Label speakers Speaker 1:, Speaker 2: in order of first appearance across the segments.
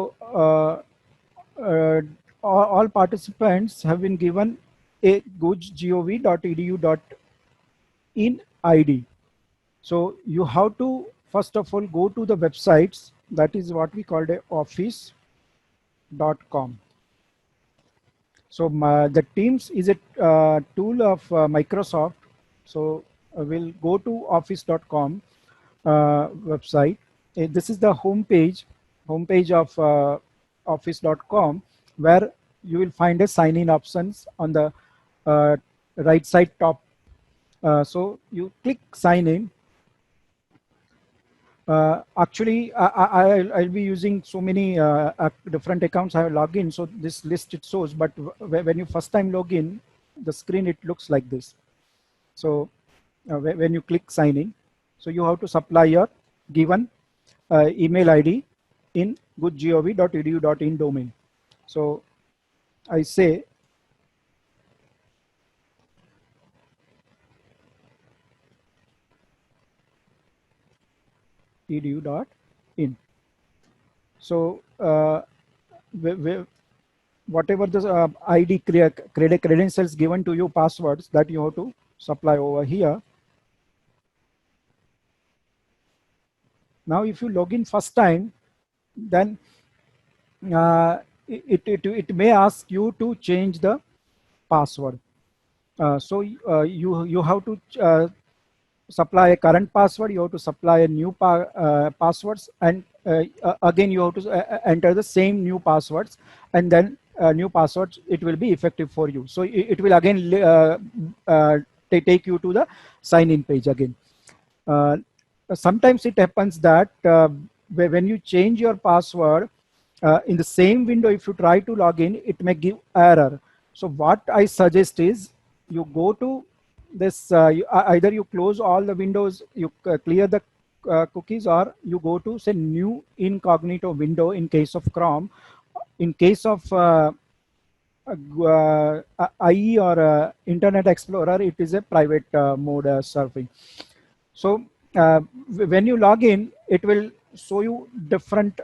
Speaker 1: So uh, all participants have been given a gov.edu.in ID. So you have to first of all go to the websites, that is what we called a office.com. So the Teams is a tool of Microsoft. So we'll go to office.com website. This is the homepage of office.com, where you will find a sign in options on the uh, right side top. So you click sign in. Actually, I'll be using so many different accounts I have logged in, so this list it shows. But when you first time log in, the screen it looks like this. So when you click sign in, so you have to supply your given email ID in goodgov.edu.in domain. So I say edu.in. So whatever the ID credentials given to you, passwords, that you have to supply over here. Now, if you log in first time, then it may ask you to change the password. So you have to supply a current password. You have to supply a new passwords, and again you have to enter the same new passwords, and then new passwords, it will be effective for you. So it will again take you to the sign in page again. Sometimes it happens that when you change your password in the same window, if you try to log in, it may give error. So what I suggest is you go to this, either you close all the windows, you clear the cookies, or you go to say new incognito window in case of Chrome. In case of IE or Internet Explorer, it is a private mode surfing. So when you log in, it will show you different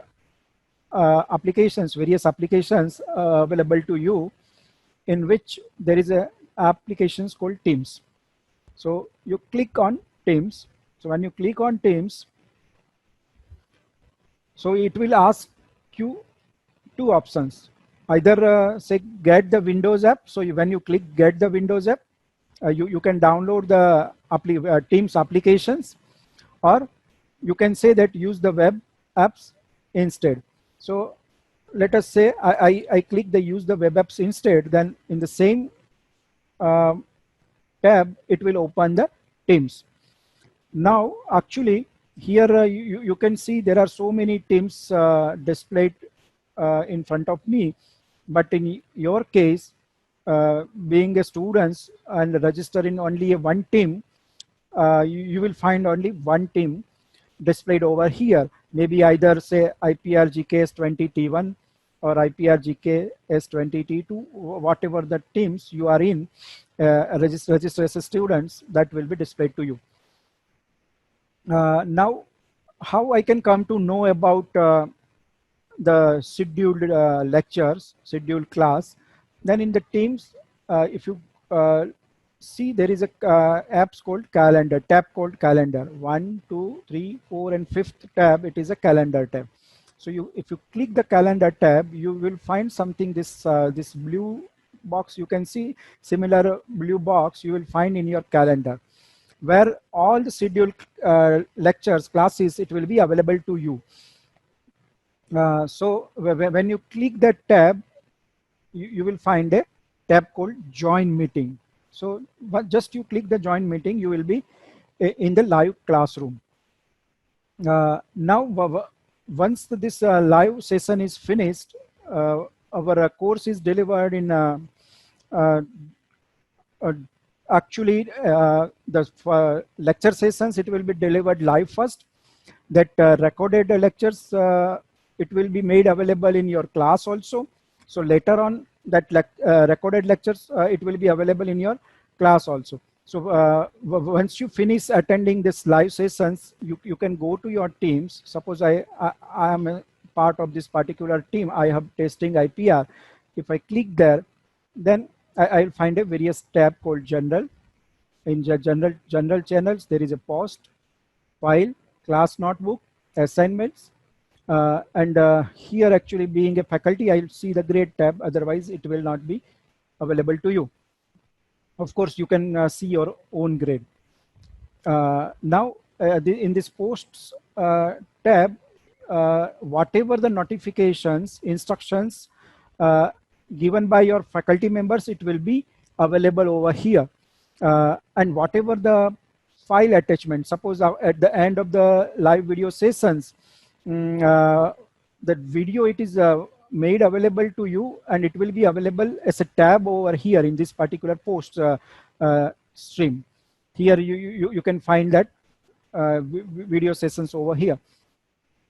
Speaker 1: applications, various applications available to you, in which there is a applications called Teams. So you click on Teams. So when you click on Teams, so it will ask you two options. Either say get the Windows app. So when you click get the Windows app, you can download the Teams applications, or you can say that use the web apps instead. So let us say I click the use the web apps instead, then in the same tab, it will open the Teams. Now, actually, here you can see there are so many Teams displayed in front of me. But in your case, being a student and register in only one team, you will find only one team displayed over here. Maybe either say IPRGKS20T1 or IPRGKS20T2, whatever the teams you are in, register as students, that will be displayed to you. Now, how I can come to know about the scheduled lectures, scheduled class? Then in the Teams, if you see, there is a apps called calendar, tab called calendar. 1, 2, 3, 4, and 5th tab, it is a calendar tab. So if you click the calendar tab, you will find something, this this blue box. You can see similar blue box you will find in your calendar, where all the scheduled lectures, classes, it will be available to you. So when you click that tab, you will find a tab called join meeting. So just you click the join meeting, you will be in the live classroom. Now, once this live session is finished, our course is delivered in actually the lecture sessions, it will be delivered live first. That recorded lectures, it will be made available in your class also. So later on, that recorded lectures, it will be available in your class also. So once you finish attending this live sessions, you can go to your Teams. Suppose I am part of this particular team. I have testing IPR. If I click there, then I'll find a various tab called general. In the general channels, there is a post, file, class notebook, assignments, and here actually being a faculty, I'll see the grade tab. Otherwise, it will not be available to you. Of course, you can see your own grade. Now, in this posts tab, whatever the notifications, instructions given by your faculty members, it will be available over here. And whatever the file attachment, suppose at the end of the live video sessions, that video, it is made available to you, and it will be available as a tab over here in this particular post stream. Here you can find that video sessions over here.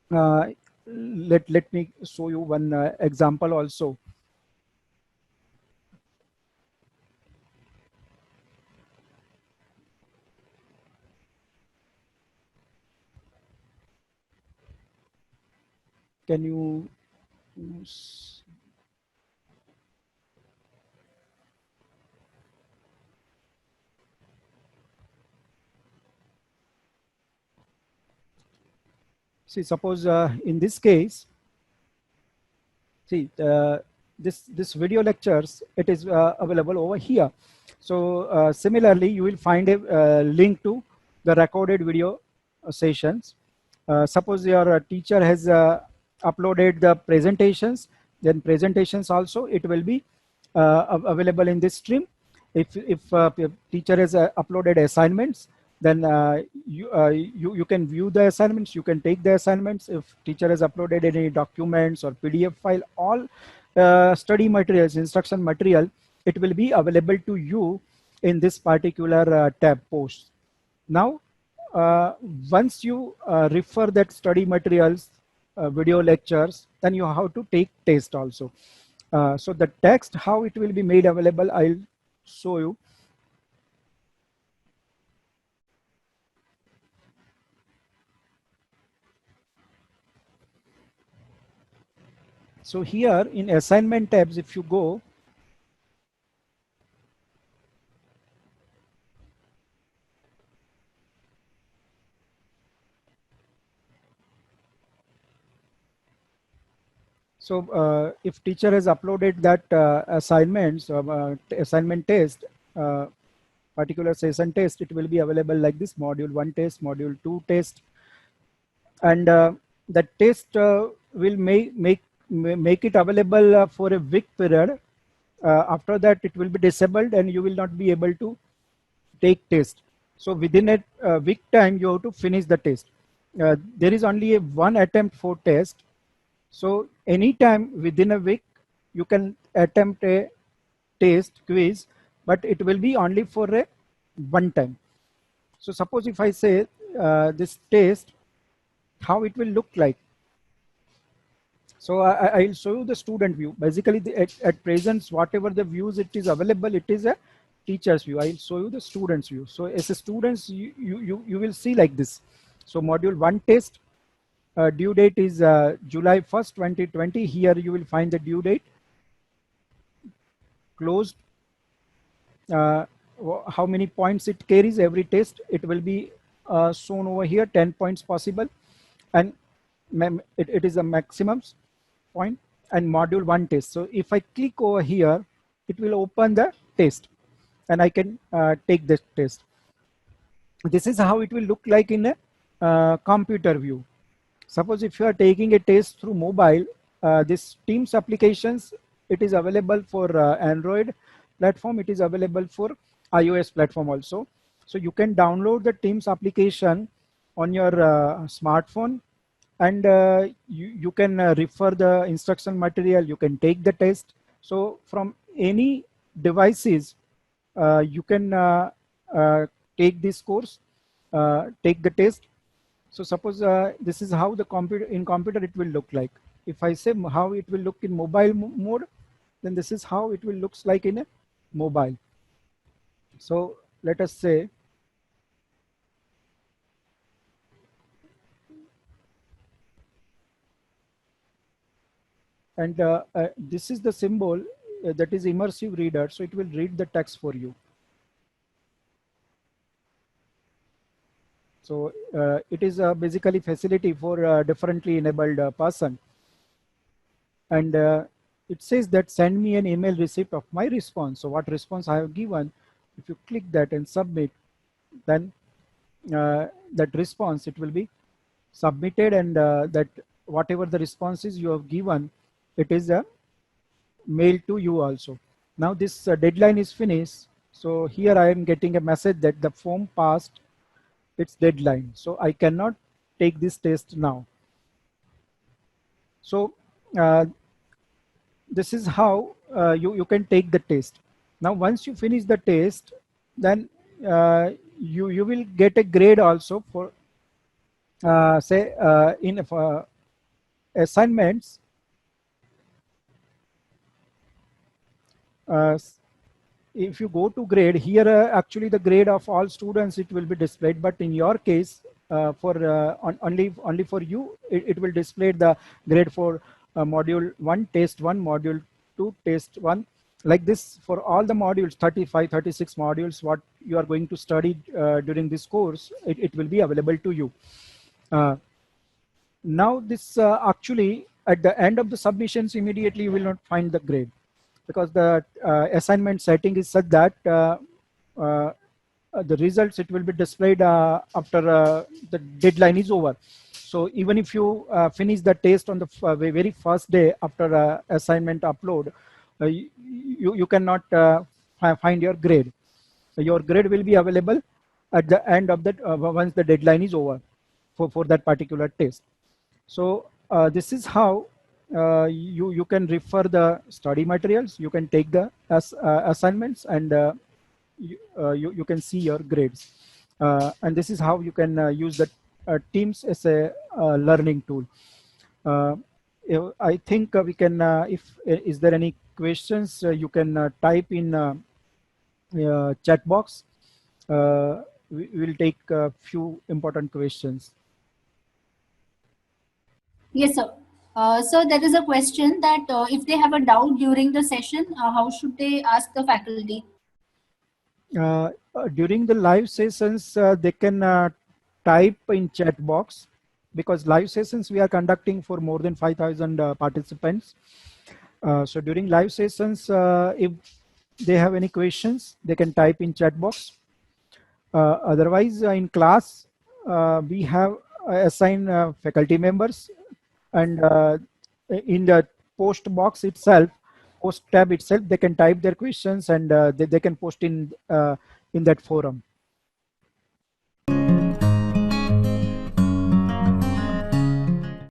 Speaker 1: Let me show you one example also. Can you see? Suppose in this case, see this video lectures, it is available over here. So similarly, you will find a link to the recorded video sessions. Suppose your teacher has uploaded the presentations, then presentations also, it will be available in this stream. If teacher has uploaded assignments, then you can view the assignments, you can take the assignments. If teacher has uploaded any documents or PDF file, all study materials, instruction material, it will be available to you in this particular tab post. Now, once you refer that study materials, video lectures, then you have to take test also. So the text, how it will be made available, I'll show you. So here in assignment tabs, if you go, so if teacher has uploaded that assignments, assignment test, particular session test, it will be available like this: module 1 test, module 2 test, and the test will make it available for a week period. After that, it will be disabled and you will not be able to take test. So within a week time, you have to finish the test. There is only one attempt for test. So anytime within a week, you can attempt a test quiz, but it will be only for a one time. So suppose if I say this test, how it will look like. So I'll show you the student view. Basically, at present, whatever the views it is available, it is a teacher's view. I'll show you the student's view. So as a students, you will see like this. So module 1 test, due date is July 1st, 2020. Here you will find the due date, closed, how many points it carries every test. It will be shown over here, 10 points possible. And it is a maximum point, and module 1 test. So if I click over here, it will open the test and I can take this test. This is how it will look like in a computer view. Suppose if you are taking a test through mobile, this Teams applications, it is available for Android platform. It is available for iOS platform also. So you can download the Teams application on your smartphone, and you can refer the instruction material, you can take the test. So from any devices, you can take this course, take the test. So suppose this is how the computer it will look like. If I say how it will look in mobile mode, then this is how it will looks like in a mobile. So let us say and this is the symbol that is immersive reader, so it will read the text for you. So it is basically facility for differently enabled person. And it says that send me an email receipt of my response. So what response I have given, if you click that and submit, then that response, it will be submitted, and that whatever the responses you have given, it is mailed to you also. Now this deadline is finished. So here I am getting a message that the form passed its deadline. So I cannot take this test now. So this is how you can take the test. Now once you finish the test, then you will get a grade also for say in assignments. Uh, if you go to grade here, actually the grade of all students it will be displayed, but in your case for only for you, it will display the grade for module 1 test 1, module 2 test 1, like this for all the modules, 35 36 modules what you are going to study during this course, it will be available to you. Now this actually at the end of the submissions immediately you will not find the grade, because the assignment setting is such that the results it will be displayed after the deadline is over. So even if you finish the test on the very first day after assignment upload, you cannot find your grade. Your grade will be available at the end of that once the deadline is over for that particular test. So this is how you can refer the study materials, you can take the assignments, and you can see your grades. And this is how you can use the Teams as a learning tool. I think we can, if is there any questions, you can type in chat box. We will take a few important questions.
Speaker 2: Yes, sir. So there is a question that if they have a doubt during the session, how should they ask the faculty?
Speaker 1: During the live sessions, they can type in chat box, because live sessions we are conducting for more than 5,000 participants. So during live sessions, if they have any questions, they can type in chat box. Otherwise, in class, we have assigned faculty members, and in the post box itself, post tab itself, they can type their questions, and they can post in that forum.